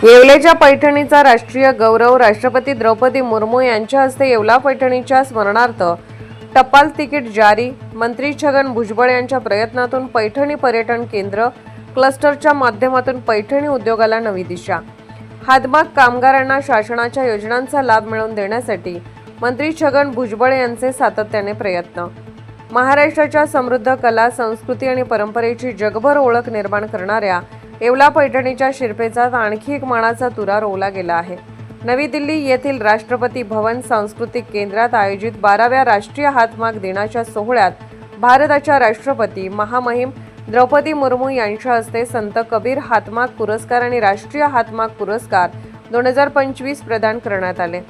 येवलेच्या पैठणीचा राष्ट्रीय गौरव राष्ट्रपती द्रौपदी मुर्मू यांच्या हस्ते येवला पैठणीच्या स्मरणार्थ टपाल तिकीट जारी। मंत्री छगन भुजबळ यांच्या प्रयत्नातून पैठणी पर्यटन केंद्र क्लस्टरच्या माध्यमातून पैठणी उद्योगाला नवी दिशा। हातमाग कामगारांना शासनाच्या योजनांचा लाभ मिळवून देण्यासाठी मंत्री छगन भुजबळ यांचे सातत्याने प्रयत्न। महाराष्ट्राच्या समृद्ध कला, संस्कृती आणि परंपरेची जगभर ओळख निर्माण करणाऱ्या येवला पैठणीच्या शिरपेचात आणखी एक मानाचा तुरा रोवला गेला आहे। नवी दिल्ली येथील राष्ट्रपती भवन सांस्कृतिक केंद्रात आयोजित 12व्या राष्ट्रीय हातमाग दिनाच्या सोहळ्यात भारताच्या राष्ट्रपती महामहिम द्रौपदी मुर्मू यांच्या हस्ते संत कबीर हातमाग पुरस्कार आणि राष्ट्रीय हातमाग पुरस्कार 2025 प्रदान करण्यात आले।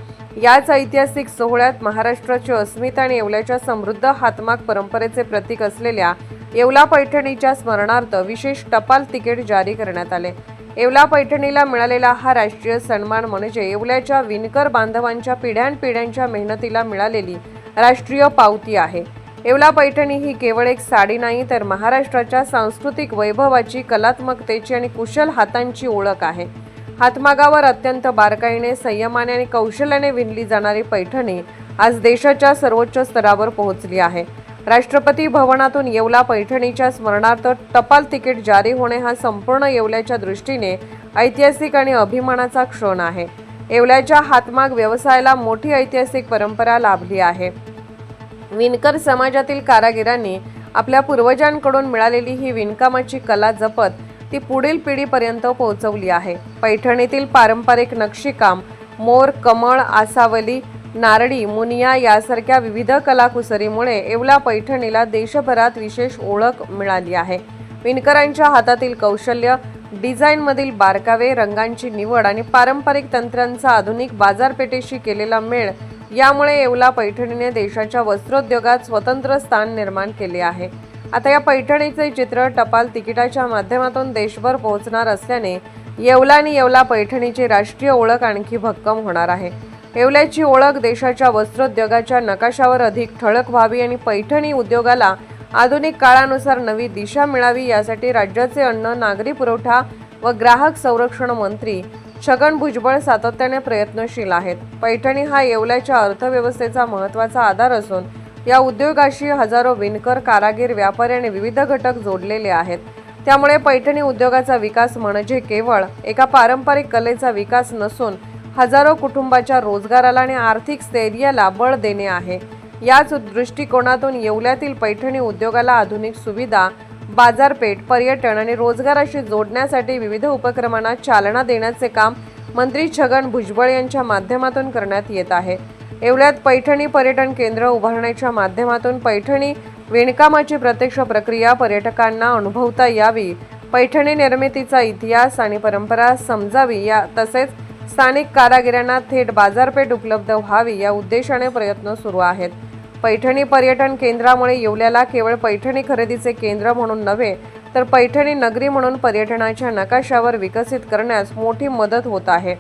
याच ऐतिहासिक सोहळ्यात महाराष्ट्राची अस्मिता आणि येवल्याच्या समृद्ध हातमाग परंपरेचे प्रतीक असलेल्या येवला पैठणीच्या स्मरणार्थ विशेष टपाल तिकीट जारी करण्यात आले। येवला पैठणीला मिळालेला हा राष्ट्रीय सन्मान म्हणजे येवल्याच्या विणकर बांधवांच्या पिढ्यानपिढ्यांच्या मेहनतीला मिळालेली राष्ट्रीय पावती आहे। येवला पैठणी ही केवळ एक साडी नाही, तर महाराष्ट्राच्या सांस्कृतिक वैभवाची, कलात्मकतेची आणि कुशल हातांची ओळख आहे। हातमागावर अत्यंत बारकाईने, संयमाने आणि कौशल्याने विणली जाणारी पैठणी आज देशाच्या सर्वोच्च स्तरावर पोहोचली आहे। राष्ट्रपती भवनातून येवला पैठणीच्या स्मरणार्थ टपाल तिकीट जारी होणे हा संपूर्ण येवल्याच्या दृष्टीने ऐतिहासिक आणि अभिमानाचा क्षण आहे। येवल्याच्या हातमाग व्यवसायाला मोठी ऐतिहासिक परंपरा लाभली आहे। विणकर समाजातील कारागिरांनी आपल्या पूर्वजांकडून मिळालेली ही विणकामाची कला जपत ती पुढील पिढीपर्यंत पोहोचवली आहे। पैठणीतील पारंपरिक नक्षीकाम, मोर, कमळ, आसावली, नारळी, मुनिया यासारख्या विविध कलाकुसरीमुळे येवला पैठणीला देशभरात विशेष ओळख मिळाली आहे। विणकरांच्या हातातील कौशल्य, डिझाईनमधील बारकावे, रंगांची निवड आणि पारंपरिक तंत्रांचा आधुनिक बाजारपेठेशी केलेला मेळ यामुळे येवला पैठणीने देशाच्या वस्त्रोद्योगात स्वतंत्र स्थान निर्माण केले आहे। आता या पैठणीचे चित्र टपाल तिकिटाच्या माध्यमातून देशभर पोहोचणार असल्याने येवला आणि येवला पैठणीची राष्ट्रीय ओळख आणखी भक्कम होणार आहे। येवल्याची ओळख देशाच्या वस्त्रोद्योगाच्या नकाशावर अधिक ठळक व्हावी आणि पैठणी उद्योगाला आधुनिक काळानुसार नवी दिशा मिळावी यासाठी राज्याचे अन्न, नागरी पुरवठा व ग्राहक संरक्षण मंत्री छगन भुजबळ सातत्याने प्रयत्नशील आहेत। पैठणी हा येवल्याच्या अर्थव्यवस्थेचा महत्त्वाचा आधार असून या उद्योगाशी हजारो विणकर, कारागीर, व्यापारी आणि विविध घटक जोडलेले आहेत। त्यामुळे पैठणी उद्योगाचा विकास म्हणजे केवळ एका पारंपरिक कलेचा विकास नसून हजारो कुटुंबाच्या रोजगाराला आणि आर्थिक स्थैर्याला बळ देणे आहे। याच दृष्टिकोनातून येवल्यातील पैठणी उद्योगाला आधुनिक सुविधा, बाजारपेठ, पर्यटन आणि रोजगाराशी जोडण्यासाठी विविध उपक्रमांना चालना देण्याचे काम मंत्री छगन भुजबळ यांच्या माध्यमातून करण्यात येत आहे। येवल्यात पैठणी पर्यटन केंद्र उभारण्याच्या माध्यमातून पैठणी विणकामाची प्रत्यक्ष प्रक्रिया पर्यटकांना अनुभवता यावी, पैठणी निर्मितीचा इतिहास आणि परंपरा समजावी तसेच स्थानिक कारागिरांना थेट बाजारपेठ उपलब्ध व्हावी या उद्देशाने प्रयत्न सुरू आहेत। पैठणी पर्यटन केंद्रामुळे येवल्याला केवळ पैठणी खरेदीचे केंद्र म्हणून नव्हे, तर पैठणी नगरी म्हणून पर्यटनाच्या नकाशावर विकसित करण्यास मोठी मदत होत आहे।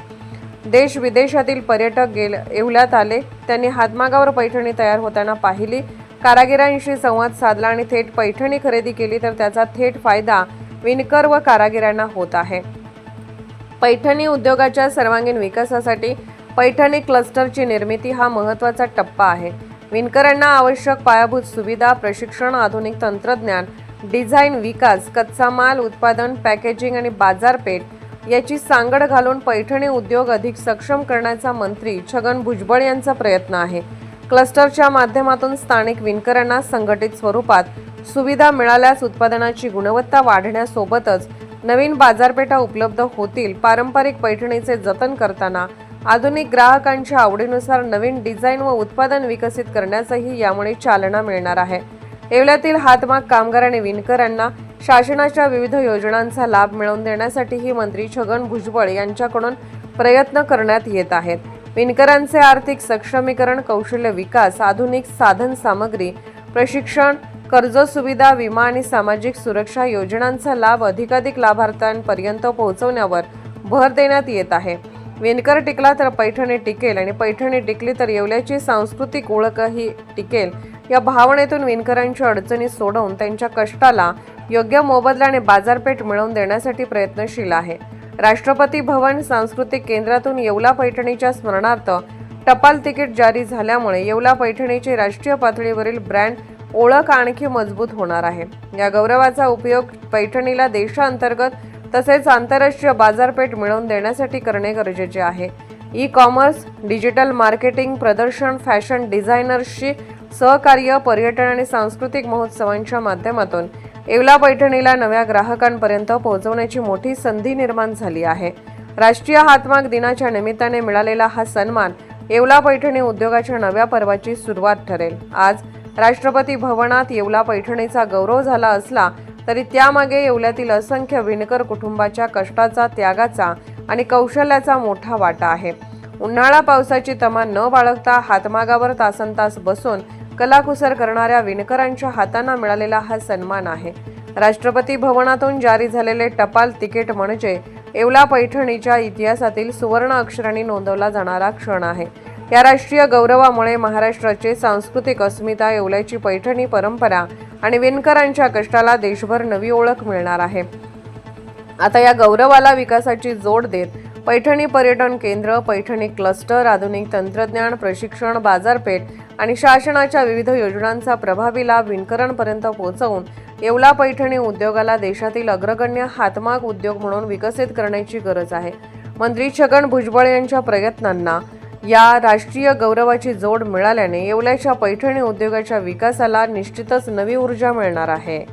देश विदेशातील पर्यटक येवल्यात आले, त्यांनी हातमागावर पैठणी तयार होताना पाहिली, कारागिरांशी संवाद साधला आणि थेट पैठणी खरेदी केली, तर त्याचा थेट फायदा विणकर व कारागिरांना होत आहे। पैठणी उद्योगाच्या सर्वांगीण विकासासाठी पैठणी क्लस्टरची निर्मिती हा महत्त्वाचा टप्पा आहे। विणकरांना आवश्यक पायाभूत सुविधा, प्रशिक्षण, आधुनिक तंत्रज्ञान, डिझाईन विकास, कच्चा माल, उत्पादन, पॅकेजिंग आणि बाजारपेठ याची सांगड घालून पैठणी उद्योग अधिक सक्षम करण्याचा मंत्री छगन भुजबळ यांचा प्रयत्न आहे। क्लस्टरच्या माध्यमातून स्थानिक विणकरांना संघटित स्वरूपात सुविधा मिळाल्यास उत्पादनाची गुणवत्ता वाढण्यासोबतच नवीन बाजारपेठा उपलब्ध होतील। पारंपरिक पैठणीचे जतन करताना आधुनिक ग्राहकांच्या आवडीनुसार नवीन डिझाईन व उत्पादन विकसित करण्यासही यामुळे चालना मिळणार आहे। येवल्यातील हातमाग कामगार आणि विणकरांना शासनाच्या विविध योजनांचा लाभ मिळवून देण्यासाठीही मंत्री छगन भुजबळ यांच्याकडून प्रयत्न करण्यात येत आहेत। विणकरांचे आर्थिक सक्षमीकरण, कौशल्य विकास, आधुनिक साधन सामग्री, प्रशिक्षण, कर्ज सुविधा, विमा आणि सामाजिक सुरक्षा योजनांचा लाभ अधिकाधिक लाभार्थ्यांपर्यंत पोहोचवण्यावर भर देण्यात येत आहे। विणकर टिकला तर पैठणी टिकेल आणि पैठणी टिकली तर येवल्याची सांस्कृतिक ओळखही टिकेल या भावनेतून विणकरांच्या अडचणी सोडवून त्यांच्या कष्टाला योग्य मोबदला आणि बाजारपेठ मिळवून देण्यासाठी प्रयत्नशील आहे। राष्ट्रपती भवन सांस्कृतिक केंद्रातून येवला पैठणीच्या स्मरणार्थ टपाल तिकीट जारी झाल्यामुळे येवला पैठणीची राष्ट्रीय पातळीवरील ब्रँड ओळख आणखी मजबूत होणार आहे। या गौरवाचा उपयोग पैठणीला देशांतर्गत तसेच आंतरराष्ट्रीय बाजारपेठ मिळवून देण्यासाठी करणे गरजेचे आहे। ई कॉमर्स, डिजिटल मार्केटिंग, प्रदर्शन, फॅशन डिझायनर्सशी सहकार्य, पर्यटन आणि सांस्कृतिक महोत्सवांच्या माध्यमातून येवला पैठणीला नव्या ग्राहकांपर्यंत पोहोचवण्याची मोठी संधी निर्माण झाली आहे। राष्ट्रीय हातमाग दिनाच्या निमित्ताने मिळालेला हा सन्मान येवला पैठणी उद्योगाच्या नव्या पर्वाची सुरुवात ठरेल। आज राष्ट्रपती भवनात येवला पैठणीचा गौरव झाला असला तरी त्यामागे येवल्यातील असंख्य विणकर कुटुंबाच्या कष्टाचा, त्यागाचा आणि कौशल्याचा मोठा वाटा आहे। उन्हाळा पावसाची तमा न बाळगता हातमागावर तासनतास बसून कलाकुसर करणाऱ्या विणकरांच्या हातांना मिळालेला हा सन्मान आहे। राष्ट्रपती भवनातून जारी झालेले टपाल तिकीट म्हणजे येवला पैठणीच्या इतिहासातील सुवर्ण अक्षरांनी नोंदवला जाणारा क्षण आहे। या राष्ट्रीय गौरवामुळे महाराष्ट्राची सांस्कृतिक अस्मिता, येवल्याची पैठणी परंपरा आणि विणकरांच्या कष्टाला देशभर नवी ओळख मिळणार आहे। आता या गौरवाला विकासाची जोड देत पैठणी पर्यटन केंद्र, पैठणी क्लस्टर, आधुनिक तंत्रज्ञान, प्रशिक्षण, बाजारपेठ आणि शासनाच्या विविध योजनांचा प्रभावी लाभ विणकरांपर्यंत पोहोचवून येवला पैठणी उद्योगाला देशातील अग्रगण्य हातमाग उद्योग म्हणून विकसित करण्याची गरज आहे। मंत्री छगन भुजबळ यांच्या प्रयत्नांना या राष्ट्रीय गौरवाची जोड मिळाल्याने येवल्याच्या पैठणी उद्योगाच्या विकासाला निश्चितच नवी ऊर्जा मिळणार आहे।